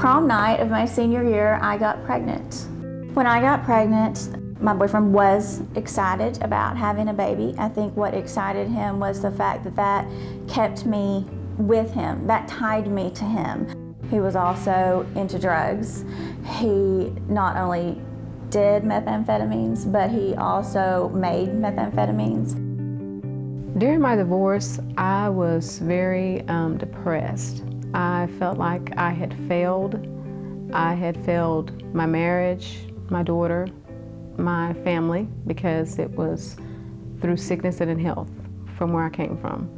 Prom night of my senior year, I got pregnant. When I got pregnant, my boyfriend was excited about having a baby. I think what excited him was the fact that that kept me with him, that tied me to him. He was also into drugs. He not only did methamphetamines, but he also made methamphetamines. During my divorce, I was very depressed. I felt like I had failed. I had failed my marriage, my daughter, my family, because it was through sickness and in health from where I came from.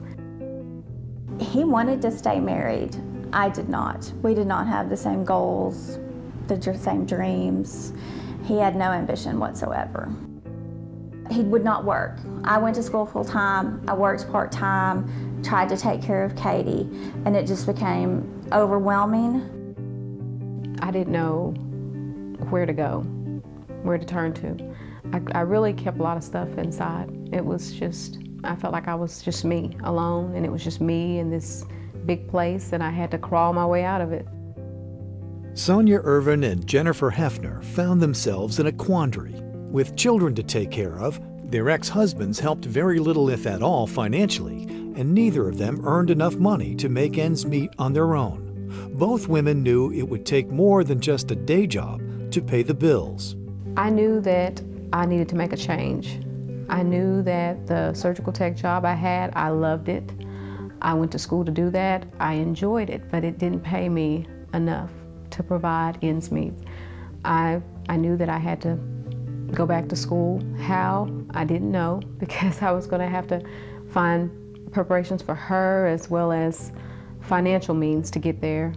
He wanted to stay married. I did not. We did not have the same goals, the same dreams. He had no ambition whatsoever. He would not work. I went to school full-time, I worked part-time, tried to take care of Katie, and it just became overwhelming. I didn't know where to go, where to turn to. I really kept a lot of stuff inside. It was just, I felt like I was just me, alone, and it was just me in this big place, and I had to crawl my way out of it. Sonia Irvin and Jennifer Hefner found themselves in a quandary. With children to take care of, their ex-husbands helped very little, if at all, financially, and neither of them earned enough money to make ends meet on their own. Both women knew it would take more than just a day job to pay the bills. I knew that I needed to make a change. I knew that the surgical tech job I had, I loved it. I went to school to do that. I enjoyed it, but it didn't pay me enough to provide ends meet. I knew that I had to go back to school. How? I didn't know, because I was going to have to find preparations for her as well as financial means to get there.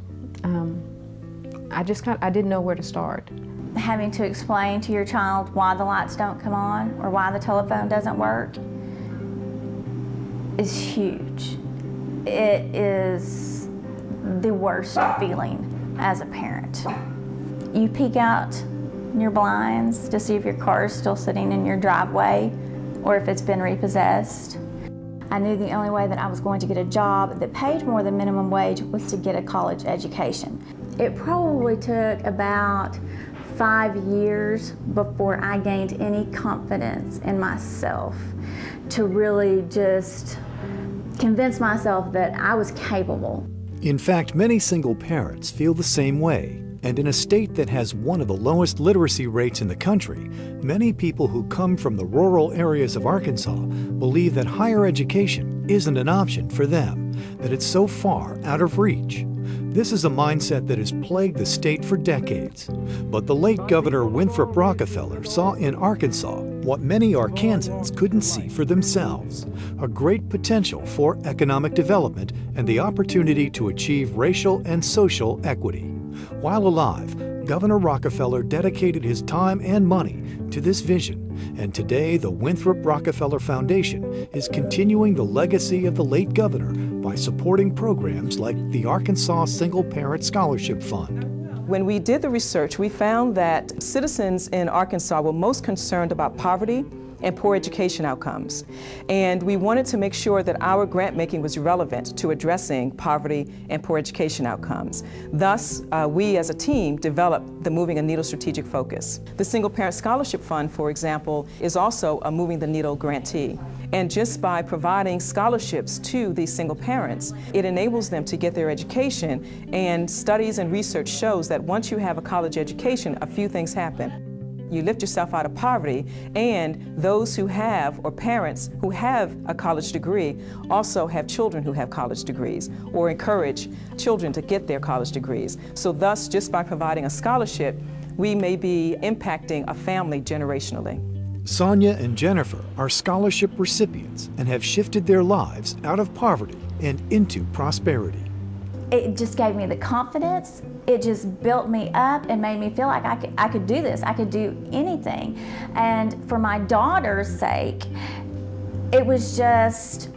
I didn't know where to start. Having to explain to your child why the lights don't come on or why the telephone doesn't work is huge. It is the worst feeling as a parent. You peek out your blinds to see if your car is still sitting in your driveway or if it's been repossessed. I knew the only way that I was going to get a job that paid more than minimum wage was to get a college education. It probably took about 5 years before I gained any confidence in myself to really just convince myself that I was capable. In fact, many single parents feel the same way. And in a state that has one of the lowest literacy rates in the country, many people who come from the rural areas of Arkansas believe that higher education isn't an option for them, that it's so far out of reach. This is a mindset that has plagued the state for decades. But the late Governor Winthrop Rockefeller saw in Arkansas what many Arkansans couldn't see for themselves: a great potential for economic development and the opportunity to achieve racial and social equity. While alive, Governor Rockefeller dedicated his time and money to this vision, and today the Winthrop Rockefeller Foundation is continuing the legacy of the late governor by supporting programs like the Arkansas Single Parent Scholarship Fund. When we did the research, we found that citizens in Arkansas were most concerned about poverty and poor education outcomes. And we wanted to make sure that our grant making was relevant to addressing poverty and poor education outcomes. Thus, we as a team developed the Moving a Needle strategic focus. The Single Parent Scholarship Fund, for example, is also a Moving the Needle grantee. And just by providing scholarships to these single parents, it enables them to get their education, and studies and research shows that once you have a college education, a few things happen. You lift yourself out of poverty, and those who have, or parents who have a college degree, also have children who have college degrees, or encourage children to get their college degrees. So thus, just by providing a scholarship, we may be impacting a family generationally. Sonia and Jennifer are scholarship recipients and have shifted their lives out of poverty and into prosperity. It just gave me the confidence. It just built me up and made me feel like I could do this. I could do anything. And for my daughter's sake, it was just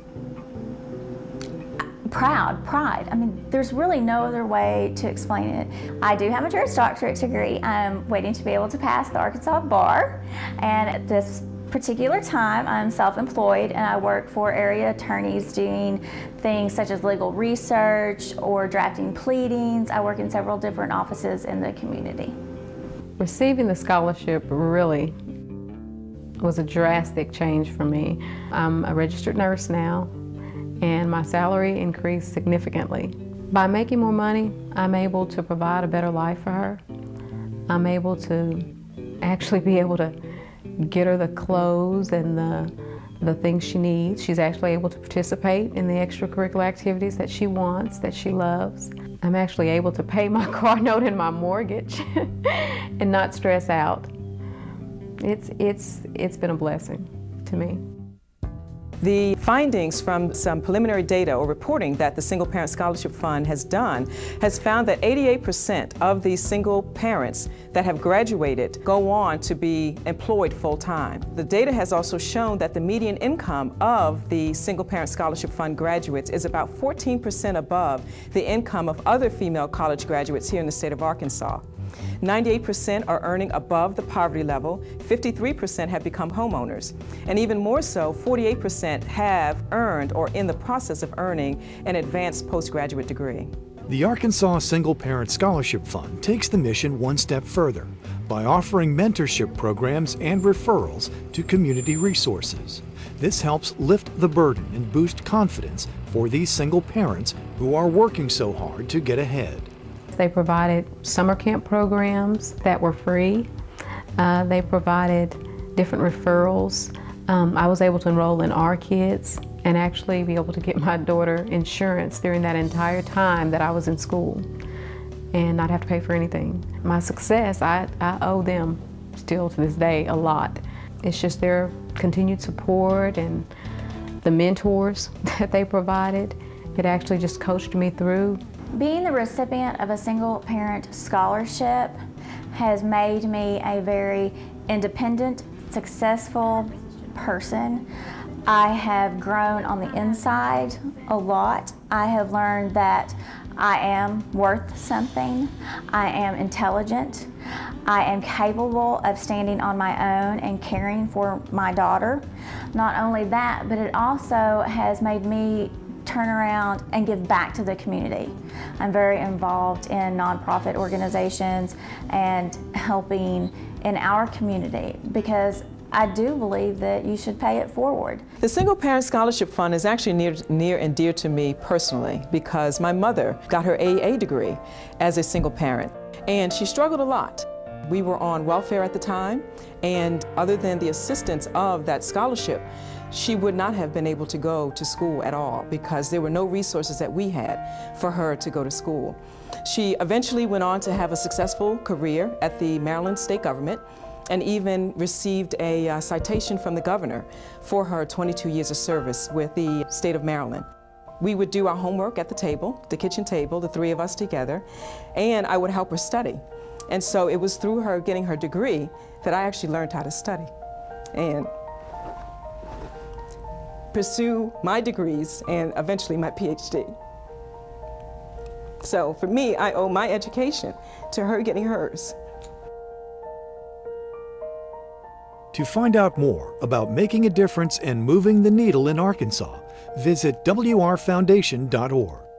pride. I mean, there's really no other way to explain it. I do have a Juris Doctorate degree. I'm waiting to be able to pass the Arkansas bar. And this particular time, I'm self-employed and I work for area attorneys doing things such as legal research or drafting pleadings. I work in several different offices in the community. Receiving the scholarship really was a drastic change for me. I'm a registered nurse now, and my salary increased significantly. By making more money, I'm able to provide a better life for her. I'm able to actually be able to get her the clothes and the things she needs. She's actually able to participate in the extracurricular activities that she wants, that she loves. I'm actually able to pay my car note and my mortgage and not stress out. It's been a blessing to me. The findings from some preliminary data or reporting that the Single Parent Scholarship Fund has done has found that 88% of these single parents that have graduated go on to be employed full-time. The data has also shown that the median income of the Single Parent Scholarship Fund graduates is about 14% above the income of other female college graduates here in the state of Arkansas. 98% are earning above the poverty level, 53% have become homeowners, and even more so, 48% have earned or in the process of earning an advanced postgraduate degree. The Arkansas Single Parent Scholarship Fund takes the mission one step further by offering mentorship programs and referrals to community resources. This helps lift the burden and boost confidence for these single parents who are working so hard to get ahead. They provided summer camp programs that were free. They provided different referrals. I was able to enroll in Our Kids and actually be able to get my daughter insurance during that entire time that I was in school and not have to pay for anything. My success, I owe them still to this day a lot. It's just their continued support and the mentors that they provided. It actually just coached me through. Being the recipient of a single parent scholarship has made me a very independent, successful person. I have grown on the inside a lot. I have learned that I am worth something. I am intelligent. I am capable of standing on my own and caring for my daughter. Not only that, but it also has made me turn around and give back to the community. I'm very involved in nonprofit organizations and helping in our community because I do believe that you should pay it forward. The Single Parent Scholarship Fund is actually near and dear to me personally because my mother got her AA degree as a single parent, and she struggled a lot. We were on welfare at the time, and other than the assistance of that scholarship, she would not have been able to go to school at all because there were no resources that we had for her to go to school. She eventually went on to have a successful career at the Maryland state government and even received a citation from the governor for her 22 years of service with the state of Maryland. We would do our homework at the table, the kitchen table, the three of us together, and I would help her study. And so it was through her getting her degree that I actually learned how to study and pursue my degrees and eventually my PhD. So for me, I owe my education to her getting hers. To find out more about making a difference and moving the needle in Arkansas, visit wrfoundation.org.